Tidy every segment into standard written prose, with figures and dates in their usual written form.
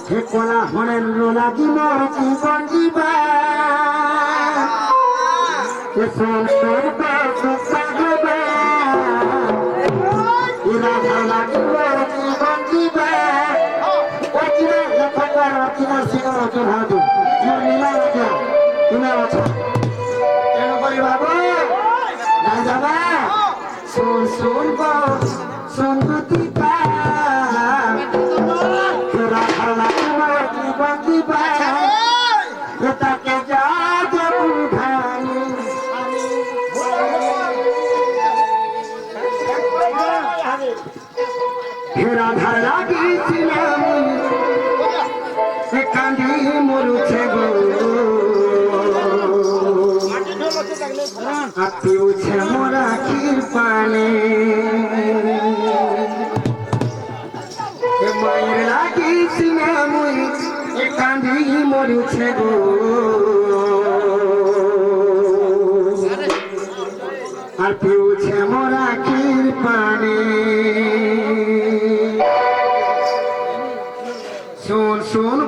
हे Cola होने लोला की मोर जीवन जीवा ये सोन सोन पे सुसगबे इना लोला की मोर जीवन जीवा ओ जीवा लखकर रखिना सिंगर चढ़ादू मोर नीला रखा इना रखा केनो करी बाबू ना जाबा सोन सोन को सोन दुतिका मोरा खीर पानी मायर लागी सिंह मुई कांदी मोरू छे गो আর পিউছে মোরা ক্ষীর পানি শুন শুন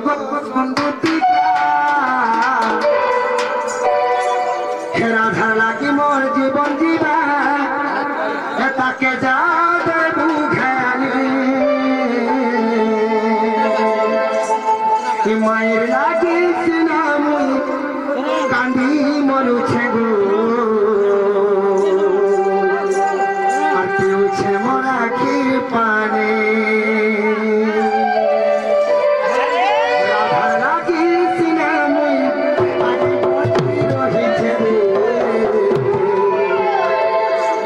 বন্ধুটিকা রাধা লাগি মোর জীবন জীবা তাকে যা দেবু ঘানি মায়ের লাগি সিনামুই কান্দি মরুছে গো আর পিউছে মোরা ক্ষীর পানি রাধা লাগি সিনামুই আজি বসি রহিছে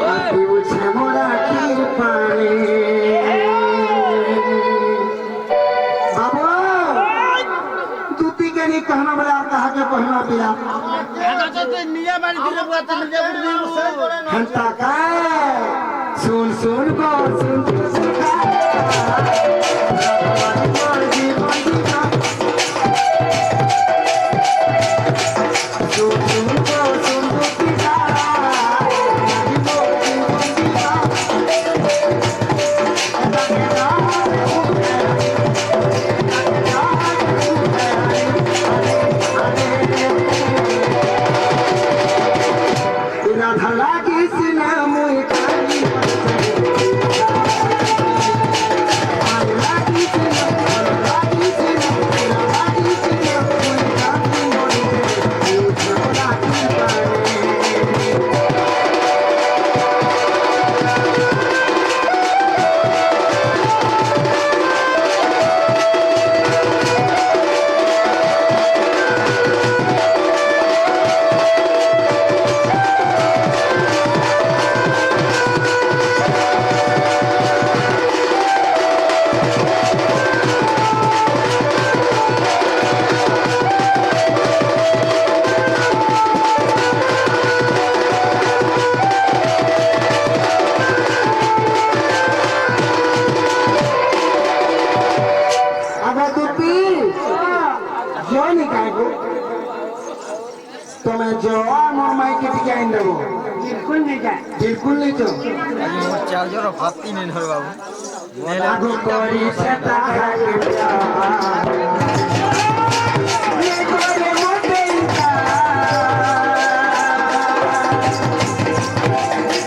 আর পিউছে মোরা ক্ষীর পানি कहना बोला कहा के कहना पिया हंता का सुन सुन को सुन सुन का तुम्हें जो मोर माइक के आइन देबो बिल्कुल नहीं तो चार्जर भाती नहीं धर बाबू लागू करी सेता के प्यार ये गोरे मोटे का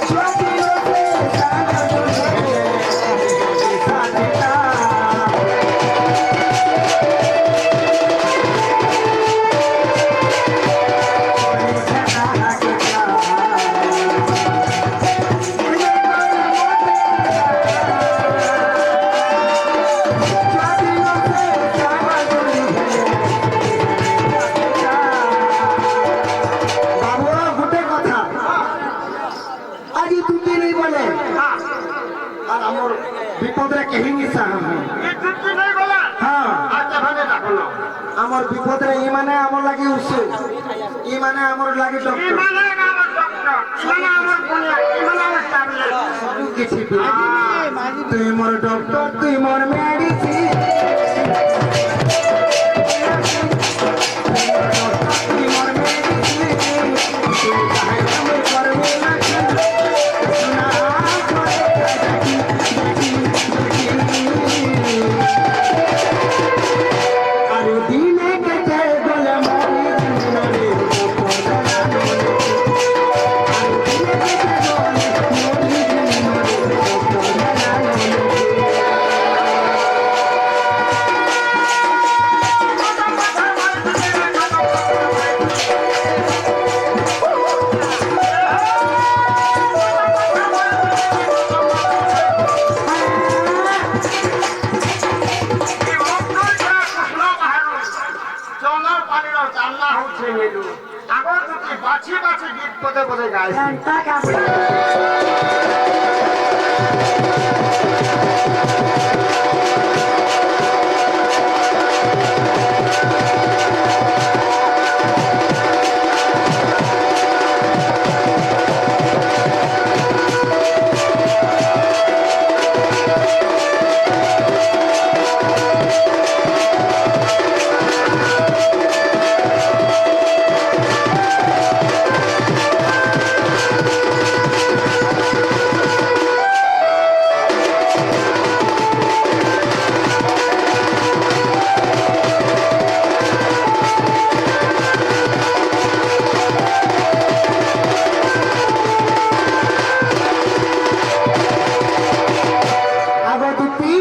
छोटी होते सादा বিপদরে কেহি নিসা এই চুক্তি নাই গলা হ্যাঁ আচ্ছা ভাগে ডাকলো আমার বিপদরে ই মানে আমার লাগি উসে ই মানে আমার লাগি ডক্টর ই মানে আমার ডক্টর ই মানে আমার কোনিয়া ই মানে আমার ট্যাবলেট সব কিছু তুই মোর ডক্টর তুই মোর মেডিসিন তুই মোর মেডিসিন তুই কাহে আমার করবে না সুনা করে বাছে নেলু আগর দুটি বাছি বাছি গীত পদে পদে গাইছি এন্তা কাবু আগর দুটি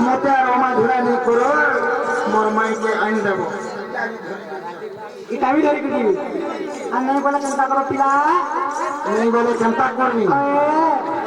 মতে আর অমা ধুরা নেই করো মোর মাইকে আইন দেব ইটা আমি ধরি দিবি আর নাই বলে চিন্তা করো পিলা নেই বলে চিন্তা করবি এ